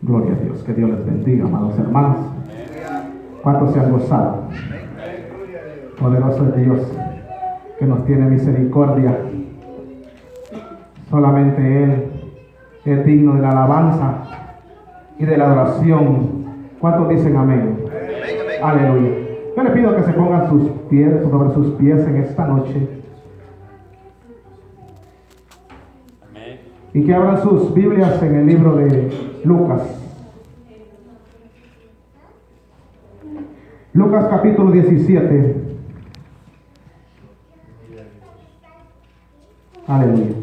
Gloria a Dios, que Dios les bendiga, amados hermanos. ¿Cuántos se han gozado? Poderoso es Dios, que nos tiene misericordia. Solamente Él es digno de la alabanza y de la adoración. ¿Cuántos dicen amén? Aleluya. Yo le pido que se pongan sus pies sobre sus pies en esta noche. Y que abran sus Biblias en el libro de Lucas. Lucas capítulo 17. Aleluya.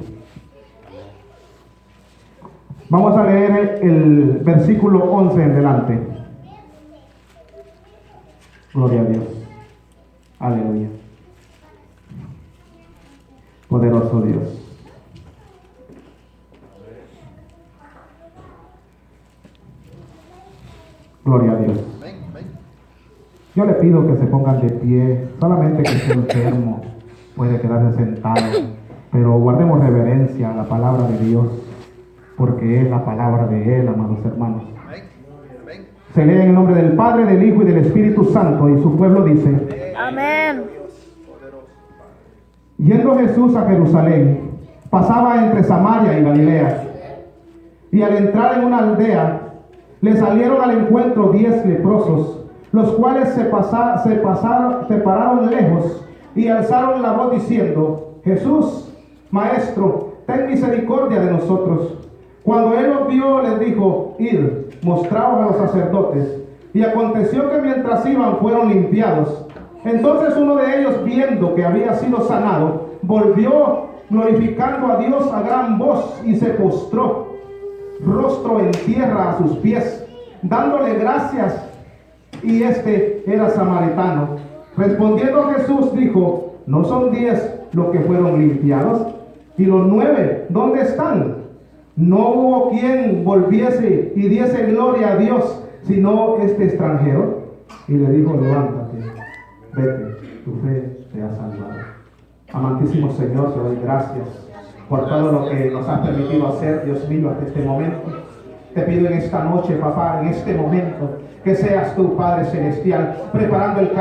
Vamos a leer el versículo 11 en delante. Gloria a Dios. Aleluya. Poderoso Dios. Gloria a Dios. Yo le pido que se pongan de pie. Solamente que esté enfermo puede quedarse sentado. Pero guardemos reverencia a la palabra de Dios, porque es la palabra de Él, amados hermanos. Se lee en el nombre del Padre, del Hijo y del Espíritu Santo, y su pueblo dice: Amén. Yendo Jesús a Jerusalén, pasaba entre Samaria y Galilea, y al entrar en una aldea, le salieron al encuentro 10 leprosos, los cuales se pararon lejos y alzaron la voz diciendo: Jesús, Maestro, ten misericordia de nosotros. Cuando él los vio, les dijo: Id, mostraos a los sacerdotes. Y aconteció que mientras iban, fueron limpiados. Entonces uno de ellos, viendo que había sido sanado, volvió glorificando a Dios a gran voz y se postró, rostro en tierra a sus pies, dándole gracias. Y este era samaritano. Respondiendo Jesús dijo: ¿No son 10 los que fueron limpiados? ¿Y los 9 dónde están? No hubo quien volviese y diese gloria a Dios, sino este extranjero. Y le dijo: levántate, vete, tu fe te ha salvado. Amantísimo Señor, te doy gracias por todo lo que nos has permitido hacer, Dios mío, hasta este momento. Te pido en esta noche, papá, en este momento, que seas tú, Padre Celestial, preparando el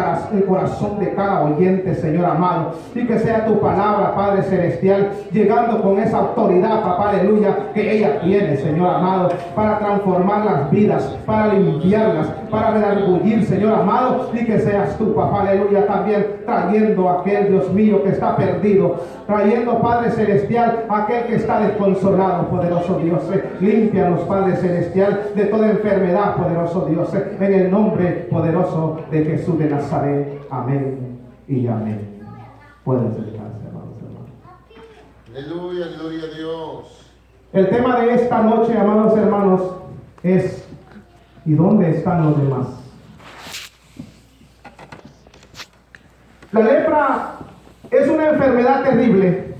corazón de cada oyente, Señor amado, y que sea tu palabra, Padre Celestial, llegando con esa autoridad, papá, aleluya, que ella tiene, Señor amado, para transformar las vidas, para limpiarlas, para redargullir, Señor amado, y que seas tú, papá, aleluya, también trayendo a aquel, Dios mío, que está perdido, trayendo, Padre Celestial, a aquel que está desconsolado, poderoso Dios. Límpianos, Padre Celestial, de toda enfermedad, poderoso Dios, en el nombre poderoso de Jesús de Nazaret. Amén y amén. Pueden sentarse, amados hermanos. Aleluya, gloria a Dios. El tema de esta noche, amados hermanos, es: ¿y dónde están los demás? La lepra es una enfermedad terrible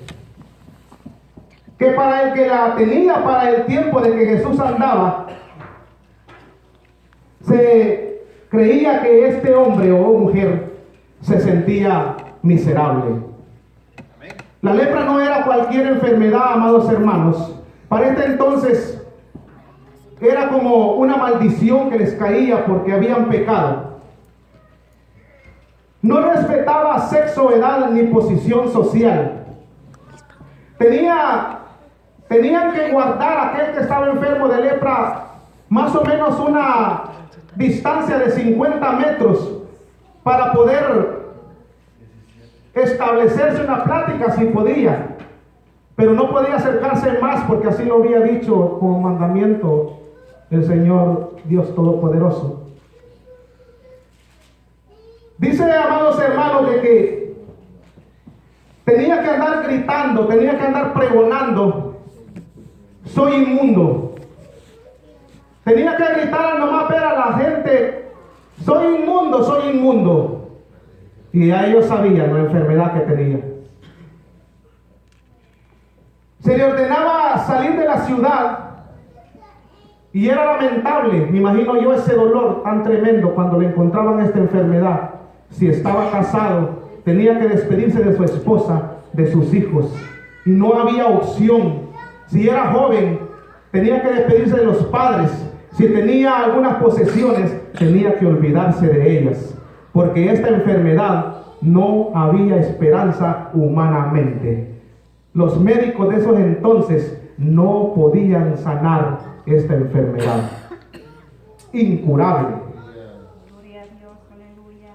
que para el que la tenía, para el tiempo de que Jesús andaba, se creía que este hombre o mujer se sentía miserable. La lepra no era cualquier enfermedad, amados hermanos. Para este entonces era como una maldición que les caía porque habían pecado. No respetaba sexo, edad ni posición social. Tenían que guardar a aquel que estaba enfermo de lepra más o menos una distancia de 50 metros para poder establecerse una plática si podía, pero no podía acercarse más porque así lo había dicho como mandamiento el Señor Dios Todopoderoso. Dice, amados hermanos, de que tenía que andar gritando, tenía que andar pregonando: soy inmundo. Tenía que gritar nomás ver a la gente: soy inmundo, soy inmundo. Y ya ellos sabían la enfermedad que tenía. Se le ordenaba salir de la ciudad y era lamentable, me imagino yo, ese dolor tan tremendo cuando le encontraban esta enfermedad. Si estaba casado, tenía que despedirse de su esposa, de sus hijos, y no había opción. Si era joven, tenía que despedirse de los padres. Si tenía algunas posesiones, tenía que olvidarse de ellas, porque esta enfermedad no había esperanza humanamente. Los médicos de esos entonces no podían sanar esta enfermedad. Incurable.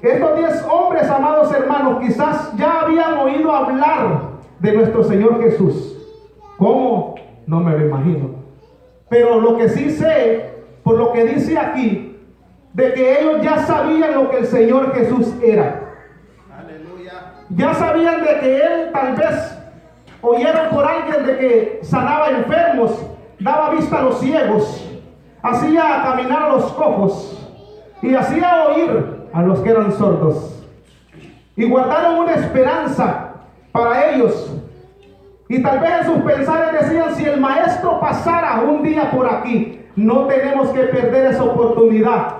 Estos 10 hombres, amados hermanos, quizás ya habían oído hablar de nuestro Señor Jesús. ¿Cómo? No me lo imagino. Pero lo que sí sé, por lo que dice aquí, de que ellos ya sabían lo que el Señor Jesús era. Aleluya. Ya sabían de que Él, tal vez oyeron por alguien de que sanaba enfermos, daba vista a los ciegos, hacía caminar a los cojos y hacía oír a los que eran sordos. Y guardaron una esperanza para ellos. Y tal vez en sus pensares decían: si el maestro pasara un día por aquí, no tenemos que perder esa oportunidad.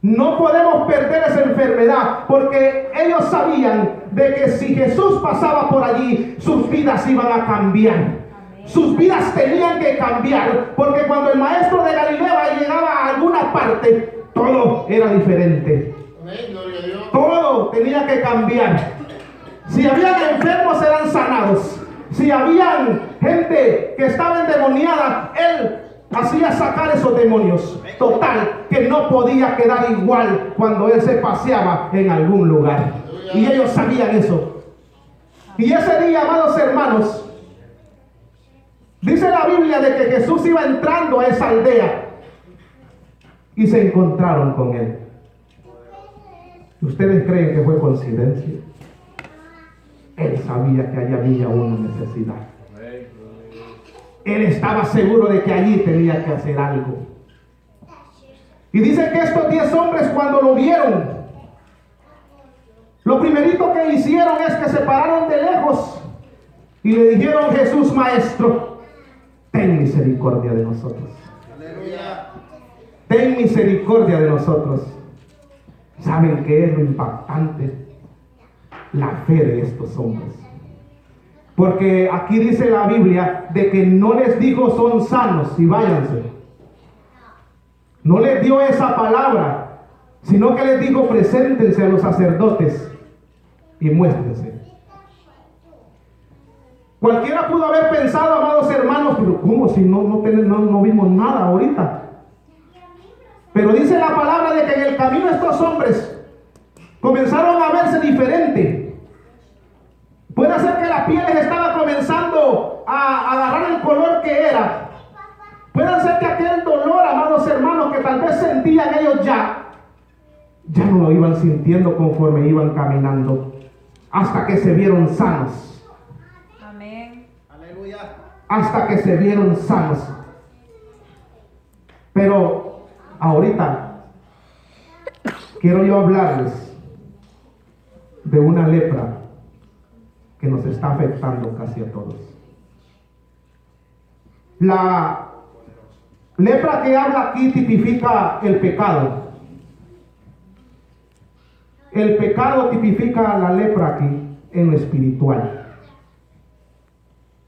No podemos perder esa enfermedad, porque ellos sabían de que si Jesús pasaba por allí, sus vidas iban a cambiar. Sus vidas tenían que cambiar, porque cuando el maestro de Galilea llegaba a alguna parte, todo era diferente. Amén, gloria a Dios. Todo tenía que cambiar. Si habían enfermos, eran sanados. Si habían gente que estaba endemoniada, Él hacía sacar esos demonios. Total, que no podía quedar igual cuando Él se paseaba en algún lugar. Y ellos sabían eso. Y ese día, amados hermanos, dice la Biblia de que Jesús iba entrando a esa aldea y se encontraron con Él. ¿Ustedes creen que fue coincidencia? Él sabía que allí había una necesidad. Él estaba seguro de que allí tenía que hacer algo. Y dice que estos 10 hombres, cuando lo vieron, lo primerito que hicieron es que se pararon de lejos y le dijeron: Jesús, maestro, ten misericordia de nosotros. Aleluya. Ten misericordia de nosotros. ¿Saben qué es lo impactante? La fe de estos hombres. Porque aquí dice la Biblia de que no les dijo: son sanos y váyanse. No les dio esa palabra, sino que les dijo: preséntense a los sacerdotes y muéstrense. Cualquiera pudo haber pensado, amados hermanos, pero ¿cómo si no vimos nada ahorita? Pero dice la palabra de que en el camino estos hombres comenzaron a verse diferente. Puede ser que la piel les estaba comenzando a agarrar el color que era. Puede ser que aquel dolor, amados hermanos, que tal vez sentían ellos ya no lo iban sintiendo conforme iban caminando, hasta que se vieron sanos. Amén. Aleluya. Hasta que se vieron sanos. Pero ahorita quiero yo hablarles de una lepra que nos está afectando casi a todos. La lepra que habla aquí tipifica el pecado. El pecado tipifica la lepra aquí en lo espiritual.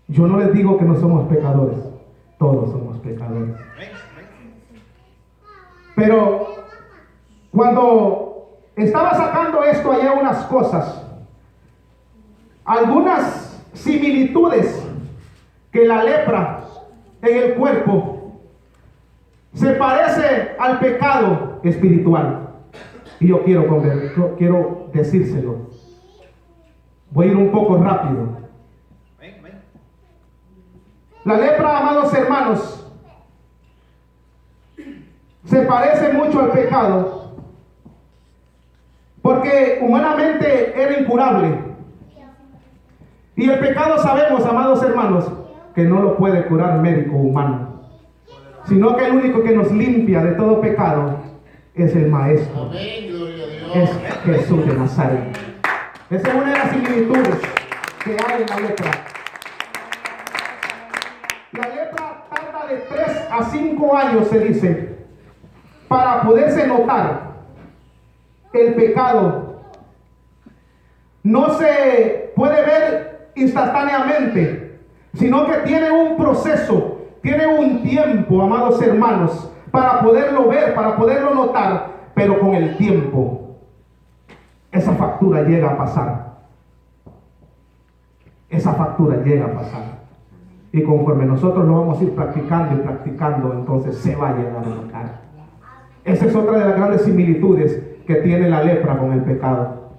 Yo no les digo que no somos pecadores, todos somos pecadores. Pero cuando estaba sacando esto, hay unas cosas, algunas similitudes, que la lepra en el cuerpo se parece al pecado espiritual. Y yo quiero decírselo. Voy a ir un poco rápido. La lepra, amados hermanos, se parece mucho al pecado, porque humanamente era incurable. Y el pecado, sabemos, amados hermanos, que no lo puede curar médico humano, sino que el único que nos limpia de todo pecado es el Maestro. Amén, gloria a Dios. Es Jesús de Nazaret. Esa es una de las similitudes que hay en la lepra. La lepra tarda de 3 a 5 años, se dice, para poderse notar. El pecado no se puede ver instantáneamente, sino que tiene un proceso, tiene un tiempo, amados hermanos, para poderlo ver, para poderlo notar, pero con el tiempo esa factura llega a pasar. Esa factura llega a pasar. Y conforme nosotros lo vamos a ir practicando y practicando, entonces se va a llegar a notar. Esa es otra de las grandes similitudes que tiene la lepra con el pecado.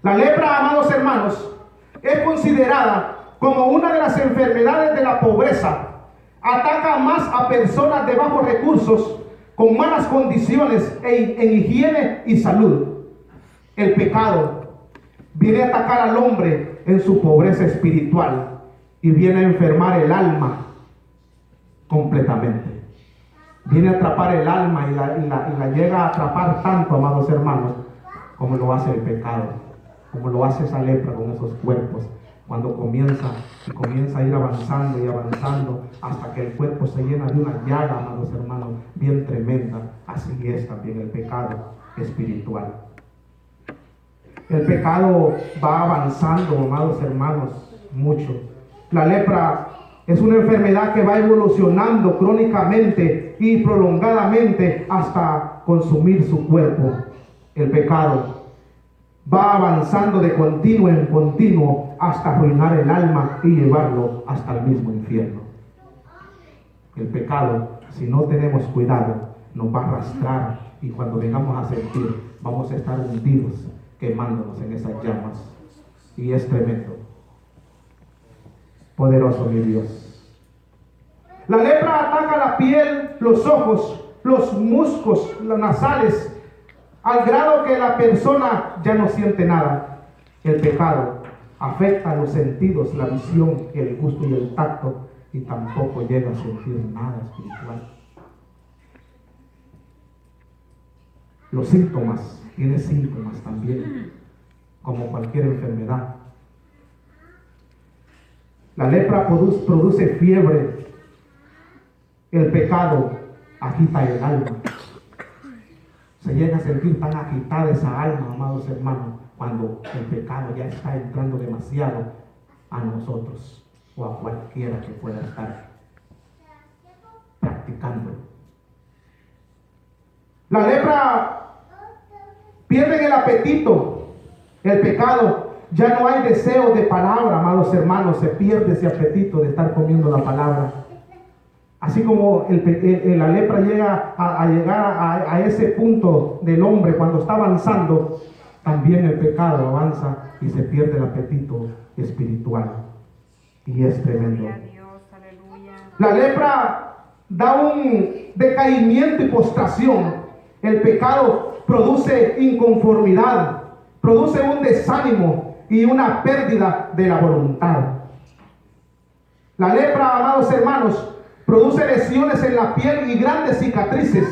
La lepra, amados hermanos, es considerada como una de las enfermedades de la pobreza. Ataca más a personas de bajos recursos, con malas condiciones en higiene y salud. El pecado viene a atacar al hombre en su pobreza espiritual y viene a enfermar el alma completamente. Viene a atrapar el alma y la llega a atrapar tanto, amados hermanos, como lo hace el pecado, como lo hace esa lepra con esos cuerpos. Cuando comienza a ir avanzando y avanzando hasta que el cuerpo se llena de una llaga, amados hermanos, bien tremenda. Así es también el pecado espiritual. El pecado va avanzando, amados hermanos, mucho. La lepra es una enfermedad que va evolucionando crónicamente y prolongadamente hasta consumir su cuerpo. El pecado va avanzando de continuo en continuo hasta arruinar el alma y llevarlo hasta el mismo infierno. El pecado, si no tenemos cuidado, nos va a arrastrar y cuando vengamos a sentir, vamos a estar hundidos, quemándonos en esas llamas. Y es tremendo. Poderoso mi Dios. La lepra ataca la piel, los ojos, los musgos, los nasales, al grado que la persona ya no siente nada. El pecado afecta los sentidos, la visión, el gusto y el tacto, y tampoco llega a sentir nada espiritual. Los síntomas, tiene síntomas también, como cualquier enfermedad. La lepra produce fiebre. El pecado agita el alma. Se llega a sentir tan agitada esa alma, amados hermanos, cuando el pecado ya está entrando demasiado a nosotros o a cualquiera que pueda estar practicando. La lepra pierde el apetito. El pecado, ya no hay deseo de palabra, amados hermanos, se pierde ese apetito de estar comiendo la palabra. Así como la lepra llega a llegar a ese punto del hombre cuando está avanzando, también el pecado avanza y se pierde el apetito espiritual. Y es tremendo. La lepra da un decaimiento y postración. El pecado produce inconformidad, produce un desánimo y una pérdida de la voluntad. La lepra, amados hermanos, produce lesiones en la piel y grandes cicatrices.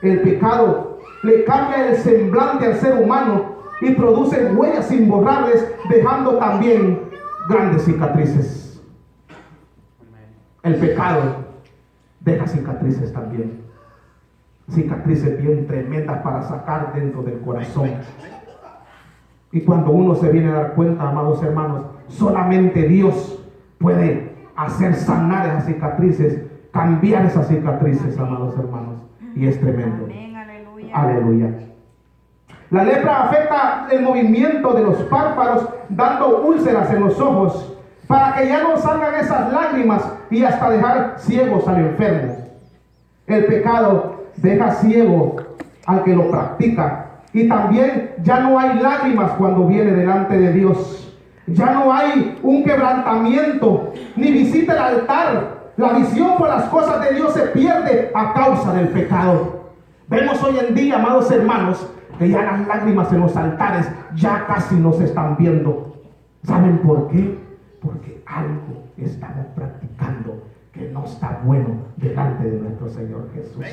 El pecado le cambia el semblante al ser humano y produce huellas imborrables, dejando también grandes cicatrices. El pecado deja cicatrices también. Cicatrices bien tremendas para sacar dentro del corazón. Y cuando uno se viene a dar cuenta, amados hermanos, solamente Dios puede hacer sanar esas cicatrices, cambiar esas cicatrices, amados hermanos. Y es tremendo. Amén, aleluya. Aleluya. La lepra afecta el movimiento de los párpados, dando úlceras en los ojos, para que ya no salgan esas lágrimas y hasta dejar ciegos al enfermo. El pecado deja ciego al que lo practica. Y también ya no hay lágrimas cuando viene delante de Dios. Ya no hay un quebrantamiento, ni visita el altar. La visión por las cosas de Dios se pierde a causa del pecado. Vemos hoy en día, amados hermanos, que ya las lágrimas en los altares ya casi no se están viendo. ¿Saben por qué? Porque algo estamos practicando que no está bueno delante de nuestro Señor Jesús.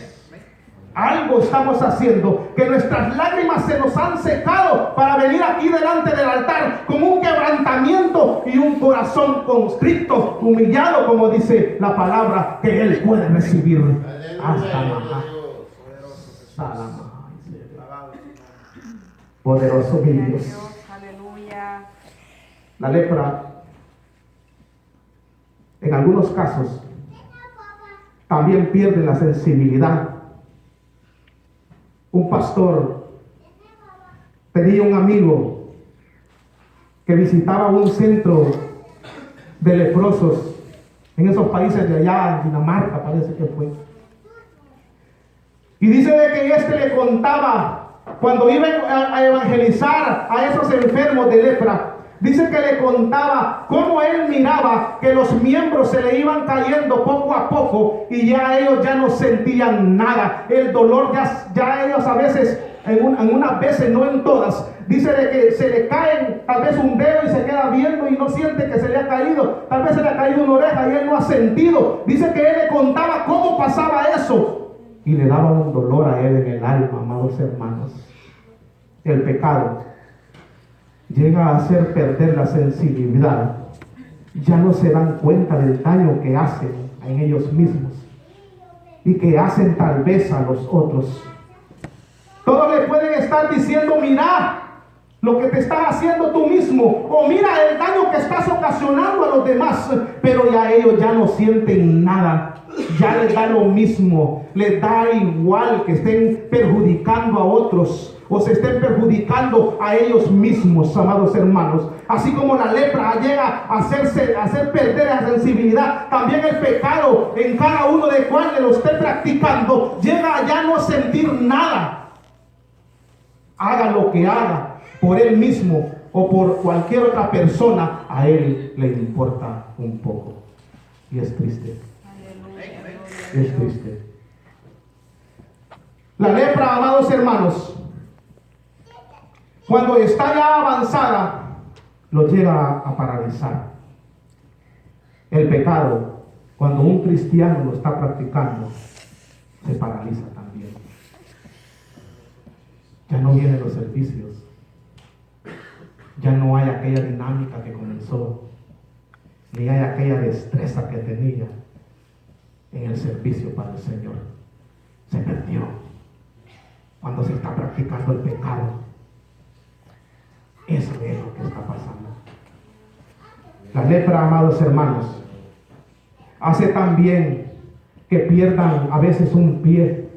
Algo estamos haciendo que nuestras lágrimas se nos han secado para venir aquí delante del altar con un quebrantamiento y un corazón constricto, humillado, como dice la palabra, que Él puede recibir. Hasta la poderoso mi Dios. Aleluya. La lepra, en algunos casos, también pierden la sensibilidad. Un pastor tenía un amigo que visitaba un centro de leprosos en esos países de allá, en Dinamarca parece que fue. Y dice de que este le contaba, cuando iba a evangelizar a esos enfermos de lepra, dice que le contaba cómo él miraba que los miembros se le iban cayendo poco a poco y ya ellos ya no sentían nada. El dolor ya ellos a veces, en unas veces, no en todas, dice de que se le caen tal vez un dedo y se queda viendo y no siente que se le ha caído. Tal vez se le ha caído una oreja y él no ha sentido. Dice que él le contaba cómo pasaba eso y le daba un dolor a él en el alma, amados hermanos. El pecado llega a hacer perder la sensibilidad. Ya no se dan cuenta del daño que hacen en ellos mismos y que hacen tal vez a los otros. Todos le pueden estar diciendo: mira lo que te estás haciendo tú mismo, o mira el daño que estás ocasionando a los demás, pero ya ellos ya no sienten nada. Ya les da lo mismo, les da igual que estén perjudicando a otros o se estén perjudicando a ellos mismos, amados hermanos. Así como la lepra llega a hacer perder la sensibilidad, también el pecado en cada uno de cuales lo esté practicando llega a ya no sentir nada. Haga lo que haga por él mismo o por cualquier otra persona, a él le importa un poco. Y es triste. Es triste. La lepra, amados hermanos, cuando está ya avanzada, lo llega a paralizar. El pecado, cuando un cristiano lo está practicando, se paraliza también. Ya no vienen los servicios. Ya no hay aquella dinámica que comenzó, ni hay aquella destreza que tenía en el servicio para el Señor. Se perdió cuando se está practicando el pecado. Eso es lo que está pasando. La lepra, amados hermanos, hace también que pierdan a veces un pie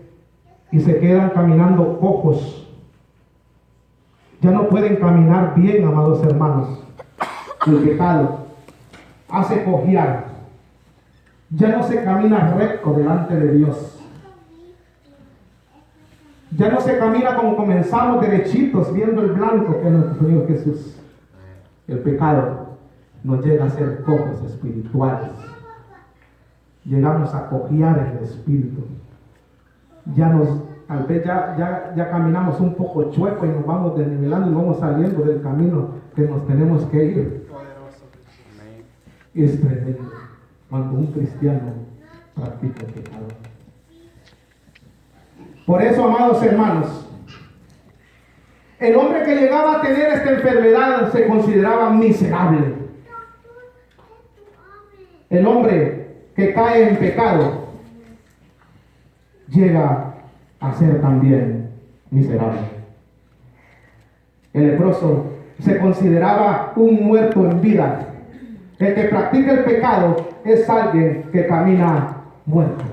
y se quedan caminando cojos. Ya no pueden caminar bien, amados hermanos. El pecado hace cojear. Ya no se camina recto delante de Dios. Ya no se camina como comenzamos, derechitos, viendo el blanco que es nuestro Señor Jesús. El pecado nos llega a ser cojos espirituales. Llegamos a cojear en el espíritu. Tal vez ya caminamos un poco chueco y nos vamos desnivelando y vamos saliendo del camino que nos tenemos que ir. Es tremendo cuando un cristiano practica el pecado. Por eso, amados hermanos, el hombre que llegaba a tener esta enfermedad se consideraba miserable. El hombre que cae en pecado llega a ser también miserable. El leproso se consideraba un muerto en vida. El que practica el pecado es alguien que camina muerto.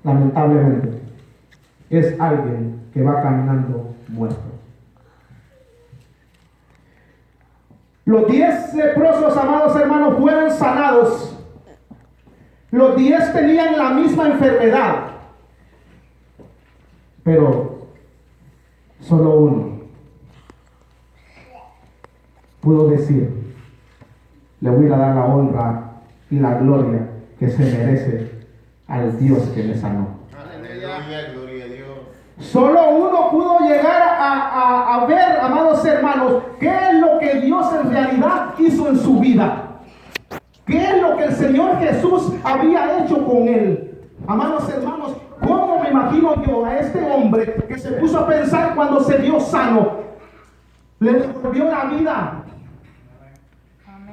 Lamentablemente, es alguien que va caminando muerto. Los 10 leprosos, amados hermanos, fueron sanados. Los 10 tenían la misma enfermedad, pero solo uno pudo decir: le voy a dar la honra y la gloria que se merece al Dios que me sanó. Aleluya, gloria a Dios. Solo uno pudo llegar a ver, amados hermanos, qué es lo que Dios en realidad hizo en su vida. ¿Qué es lo que el Señor Jesús había hecho con él? Amados hermanos, ¿cómo me imagino yo a este hombre que se puso a pensar cuando se vio sano? Le devolvió la vida.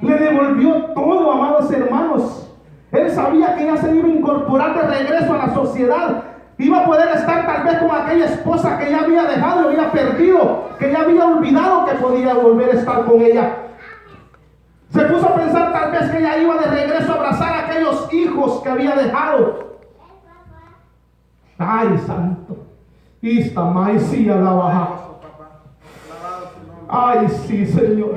Le devolvió todo, amados hermanos. Él sabía que ya se iba a incorporar de regreso a la sociedad. Iba a poder estar tal vez con aquella esposa que ya había dejado, había perdido, que ya había olvidado que podía volver a estar con ella. Se puso a pensar tal vez que ella iba de regreso a abrazar a aquellos hijos que había dejado. Ay, santo. Ista maicía la baja. Ay, sí, Señor.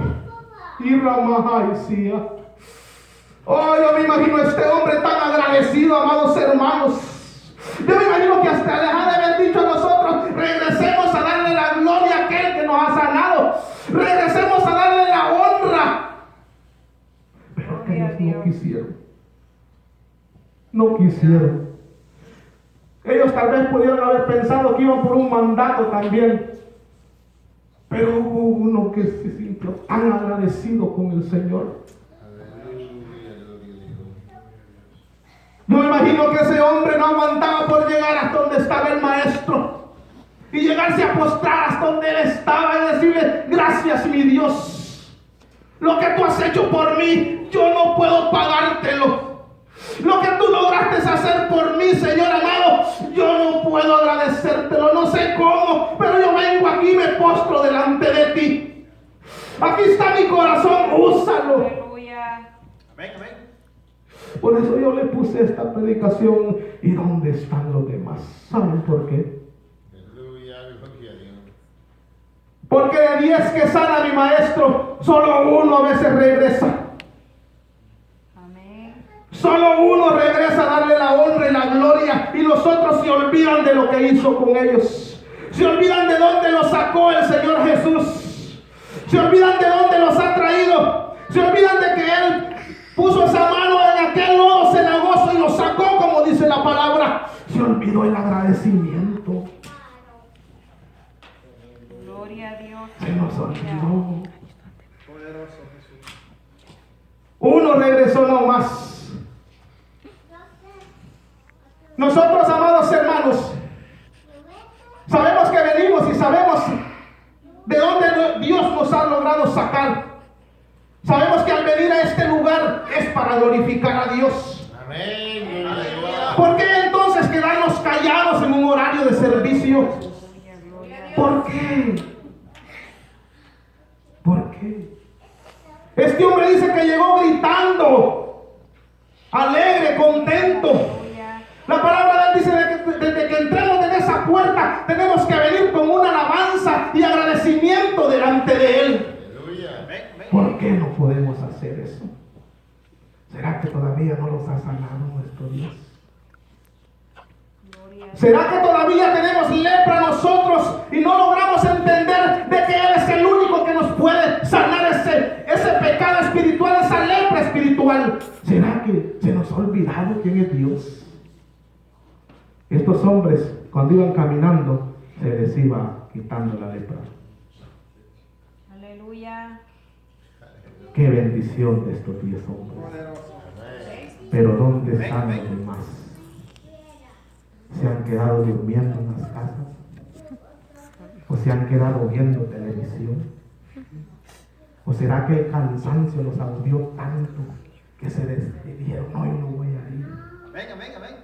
Y Ramajaicía. Oh, yo me imagino a este hombre tan agradecido, amados hermanos. Yo me imagino que hasta les ha de haber dicho a nosotros: regresemos a darle la gloria a aquel que nos ha sanado. Regresemos a darle la honra. Pero que ellos no quisieron. No quisieron. Ellos tal vez pudieron haber pensado que iban por un mandato también. Pero hubo uno que se sintió tan agradecido con el Señor. Yo me imagino que ese hombre no aguantaba por llegar hasta donde estaba el maestro y llegarse a postrar hasta donde él estaba y decirle: gracias, mi Dios. Lo que tú has hecho por mí, yo no puedo pagártelo. Lo que tú lograste hacer por mí, Señor amado, yo no puedo agradecértelo. No sé cómo, pero yo vengo aquí y me postro delante de ti. Aquí está mi corazón, úsalo. Aleluya. Amén, amén. Por eso yo le puse esta predicación: ¿y dónde están los demás? ¿Saben por qué? Aleluya, gloria a Dios. Porque de 10 que sana mi maestro, solo uno a veces regresa. Amén. Solo uno regresa a darle la honra y la gloria, y los otros se olvidan de lo que hizo con ellos. Se olvidan de dónde los sacó el Señor Jesús. Se olvidan de dónde los ha traído. Se olvidan de que Él puso esa mano en aquel lodo cenagoso y los sacó, como dice la palabra. Se olvidó el agradecimiento. Gloria a Dios. Se nos olvidó. Poderoso Jesús. Uno regresó no más. Nosotros, amados hermanos, sabemos que venimos y sabemos de dónde Dios nos ha logrado sacar. Sabemos que al venir a este lugar es para glorificar a Dios. Amén, gloria a Dios. ¿Por qué entonces quedarnos callados en un horario de servicio? ¿Por qué? ¿Por qué? Este hombre dice que llegó gritando, alegre, contento. Aleluya. La palabra de Él dice que desde que entremos en esa puerta tenemos que venir con una alabanza y agradecimiento delante de Él. Aleluya. Amén, amén. ¿Por qué no podemos hacer eso? ¿Será que todavía no los ha sanado nuestro Dios? Gloria a Dios. ¿Será que todavía tenemos lepra nosotros y no logramos entender de que Él es el único que nos puede sanar ese pecado espiritual, esa lepra espiritual? ¿Será que se nos ha olvidado quién es Dios? Estos hombres, cuando iban caminando, se les iba quitando la lepra. Aleluya. Qué bendición de estos 10 hombres. Poderoso. Amén. Pero ¿dónde están los demás? ¿Se han quedado durmiendo en las casas? ¿O se han quedado viendo televisión? ¿O será que el cansancio los agobió tanto que se decidieron: hoy no voy a ir? Amén, amén, amén.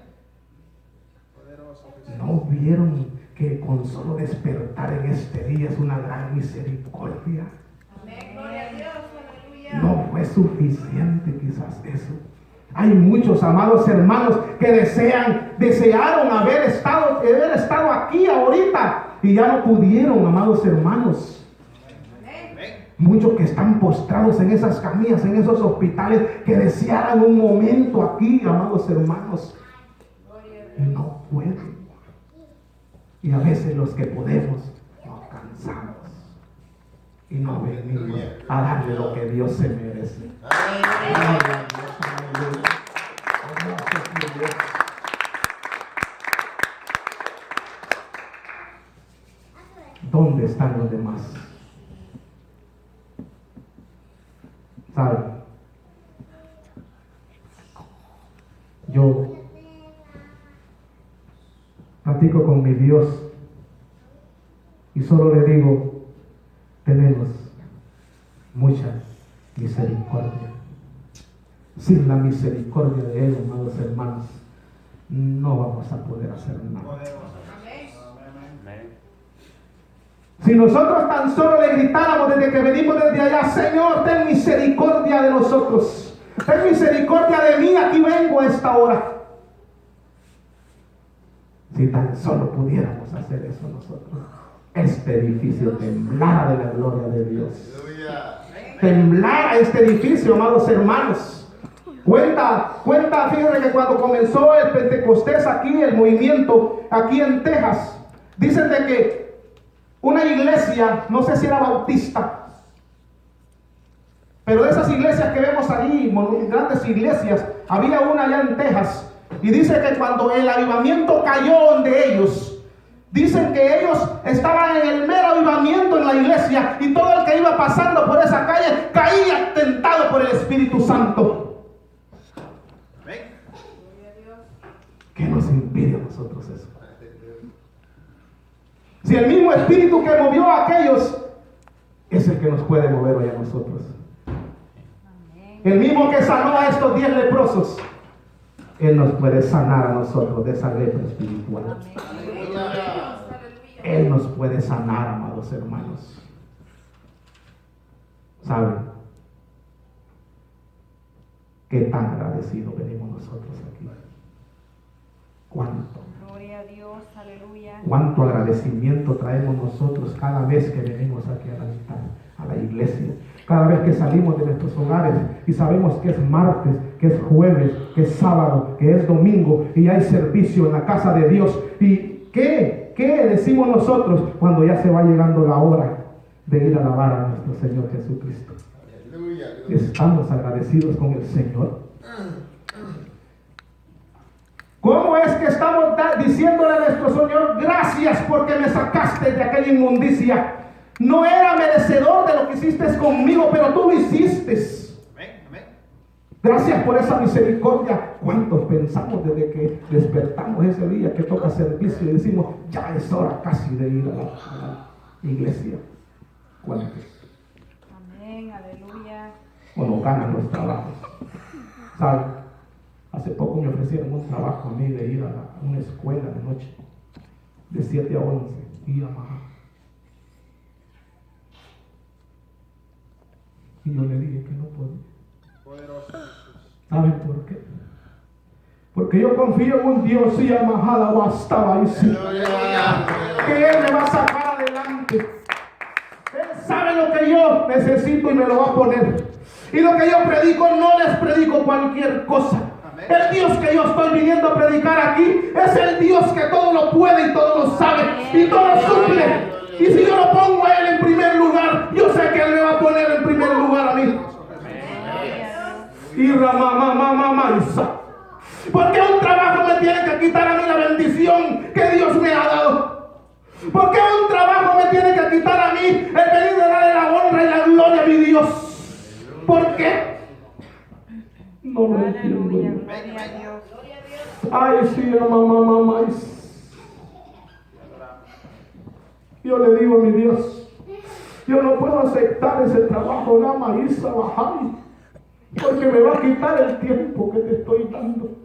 Poderoso Jesús. ¿No vieron que con solo despertar en este día es una gran misericordia? Amén. Gloria a Dios. Aleluya. No fue suficiente quizás eso. Hay muchos, amados hermanos, que desearon haber estado aquí ahorita y ya no pudieron, amados hermanos. Amén. Muchos que están postrados en esas camillas, en esos hospitales, que desearan un momento aquí, amados hermanos, y no pueden. Y a veces los que podemos nos cansamos y no venimos a darle lo que Dios se merece. Gloria a Dios, aleluya. Hermoso es mi Dios. ¿Dónde están los demás? ¿Saben? Yo platico con mi Dios y solo le digo: tenemos mucha misericordia. Sin la misericordia de Él, amados hermanos, no vamos a poder hacer nada. Poderoso. Amén. Amén. Si nosotros tan solo le gritáramos desde que venimos desde allá, Señor, ten misericordia de nosotros, ten misericordia de mí, aquí vengo a esta hora. Si tan solo pudiéramos hacer eso nosotros, este edificio temblara de la gloria de Dios. Temblara este edificio, amados hermanos. Cuenta, fíjense que cuando comenzó el Pentecostés aquí, el movimiento aquí en Texas, dicen de que una iglesia, no sé si era bautista, pero de esas iglesias que vemos allí, grandes iglesias, había una allá en Texas, y dice que cuando el avivamiento cayó donde ellos, dicen que ellos estaban en el mero avivamiento en la iglesia, y todo el que iba pasando por esa calle caía tentado por el Espíritu Santo. ¿Qué nos impide a nosotros eso? Si el mismo espíritu que movió a aquellos es el que nos puede mover hoy a nosotros. El mismo que sanó a estos 10 leprosos, Él nos puede sanar a nosotros de esa lepra espiritual. Él nos puede sanar, amados hermanos. ¿Saben? ¿Qué tan agradecidos venimos nosotros aquí? ¿Cuánto? Gloria a Dios, aleluya. ¿Cuánto agradecimiento traemos nosotros cada vez que venimos aquí al altar, a la iglesia? Cada vez que salimos de nuestros hogares y sabemos que es martes, que es jueves, que es sábado, que es domingo y hay servicio en la casa de Dios. ¿Y qué decimos nosotros cuando ya se va llegando la hora de ir a alabar a nuestro Señor Jesucristo? ¿Estamos agradecidos con el Señor? ¿Cómo es que estamos diciéndole a nuestro Señor, gracias porque me sacaste de aquella inmundicia? No era merecedor de lo que hiciste conmigo, pero tú lo hiciste. Gracias por esa misericordia. ¿Cuántos pensamos desde que despertamos ese día que toca servicio y decimos, ya es hora casi de ir a la iglesia? ¿Cuántos? Amén, aleluya. O no ganan los trabajos. ¿Saben? Hace poco me ofrecieron un trabajo a mí de ir a una escuela de noche, de 7 a 11, y a Maha. Y yo le dije que no podía. ¿Saben por qué? Porque yo confío en un Dios y amajada bastaba y sí, que Él me va a sacar adelante. Él sabe lo que yo necesito y me lo va a poner. Y lo que yo predico no les predico cualquier cosa. El Dios que yo estoy viniendo a predicar aquí es el Dios que todo lo puede y todo lo sabe y todo lo suple. Y si yo lo pongo a Él en primer lugar, yo sé que Él me va a poner en primer lugar a mí. Y ramamamamamaisa. Porque un trabajo me tiene que quitar a mí la bendición que Dios me ha dado. Porque un trabajo me tiene que quitar a mí el venir a darle la honra y la gloria a mi Dios. ¿Por qué? No lo entiendo. Gloria a Dios. Ay, sí, mamá. Yo le digo a mi Dios, yo no puedo aceptar ese trabajo, la maíz bajar, porque me va a quitar el tiempo que te estoy dando.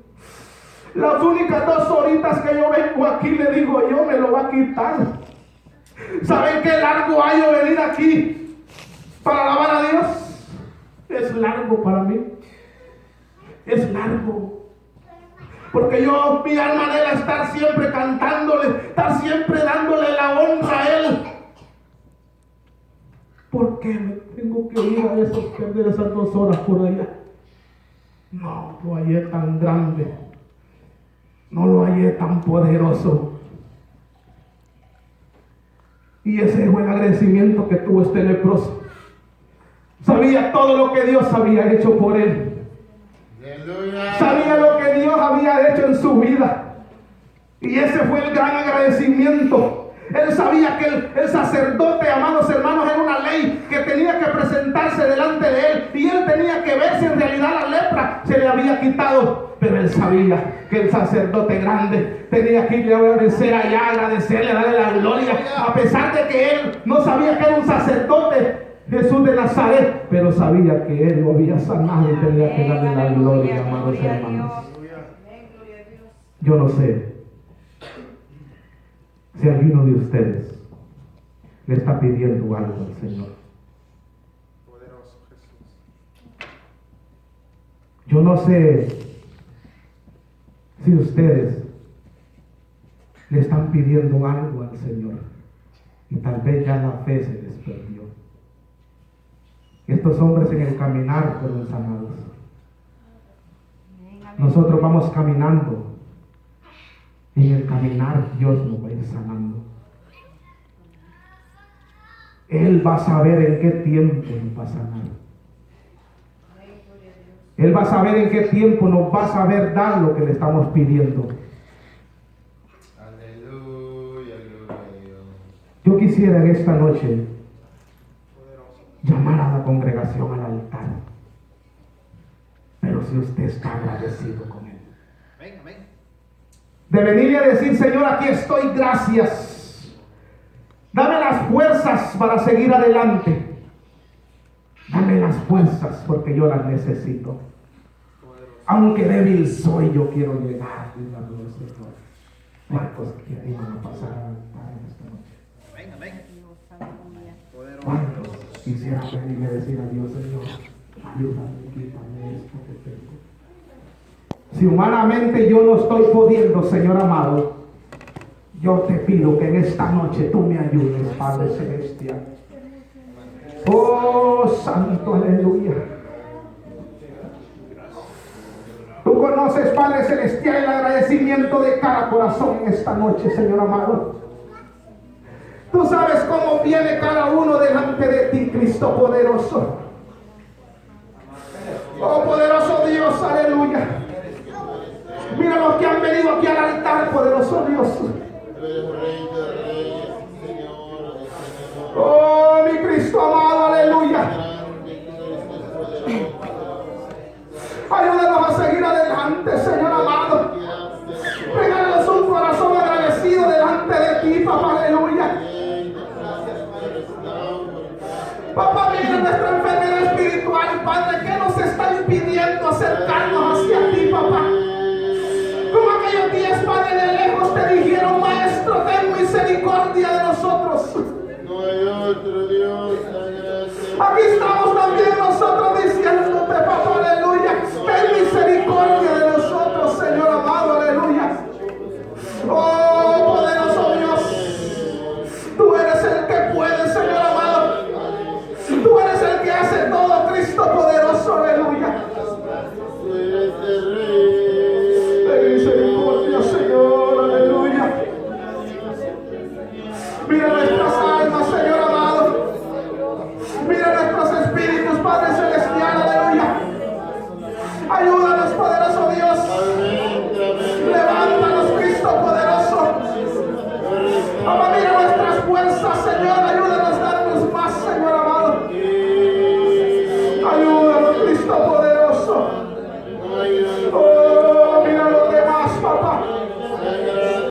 Las únicas 2 horitas que yo vengo aquí, le digo yo, me lo va a quitar. ¿Saben qué largo hay yo venir aquí para alabar a Dios? Es largo para mí. Es largo. Porque yo, mi alma anhela estar siempre cantándole, estar siempre dándole la honra a Él. ¿Por qué me tengo que ir a perder esas 2 horas por allá? No lo hallé tan grande. No lo hallé tan poderoso. Y ese fue el agradecimiento que tuvo este leproso. Sabía todo lo que Dios había hecho por él. Sabía lo que Dios había hecho en su vida. Y ese fue el gran agradecimiento. Él sabía que el sacerdote, amados hermanos, era una ley que tenía que presentarse delante de él. Y él tenía que ver si en realidad la lepra se le había quitado. Pero él sabía que el sacerdote grande tenía que irle a agradecer allá, agradecerle, darle la gloria. A pesar de que él no sabía que era un sacerdote, Jesús de Nazaret, pero sabía que Él lo había sanado y tenía que darle la gloria, amados hermanos. Yo no sé si alguno de ustedes le está pidiendo algo al Señor. Poderoso Jesús. Yo no sé si ustedes le están pidiendo algo al Señor y tal vez ya la fe se les perdió. Estos hombres en el caminar fueron sanados. Nosotros vamos caminando. En el caminar Dios nos va a ir sanando. Él va a saber en qué tiempo nos va a sanar. Él va a saber en qué tiempo nos va a saber dar lo que le estamos pidiendo. Aleluya, gloria a Dios. Yo quisiera en esta noche Poderoso. llamar a la congregación al altar. Pero si usted está agradecido con Él, Amén, amén. de venirle a decir: Señor, aquí estoy, gracias. Dame las fuerzas para seguir adelante. Dame las fuerzas porque yo las necesito. Poderoso. Aunque débil soy, yo quiero llegar. Señor. ¿Cuántos quieren pasar al altar en esta noche? Amén, amén. Dios, aleluya. Poderoso. ¿Cuántos quisieran venirle a decir a Dios: Señor, ayúdame, quítame esto que tengo? Si humanamente yo no estoy pudiendo, Señor amado, yo te pido que en esta noche tú me ayudes, Padre Celestial. Oh, Santo, aleluya. Tú conoces, Padre Celestial, el agradecimiento de cada corazón en esta noche, Señor amado. Tú sabes cómo viene cada uno delante de ti, Cristo poderoso. Oh, poderoso Dios, aleluya. Mira los que han venido aquí al altar, poderoso Dios. Oh, mi Cristo amado, aleluya. Ayúdanos a seguir adelante, Señor amado. Regálanos un corazón agradecido delante de ti, papá, aleluya. Papá, mira nuestra enfermedad espiritual, Padre, que nos está impidiendo acercarnos hacia ti, papá. Como aquellos días, Padre, de lejos te dijeron: Maestro, ten misericordia de nosotros. No hay otro Dios. Aquí estamos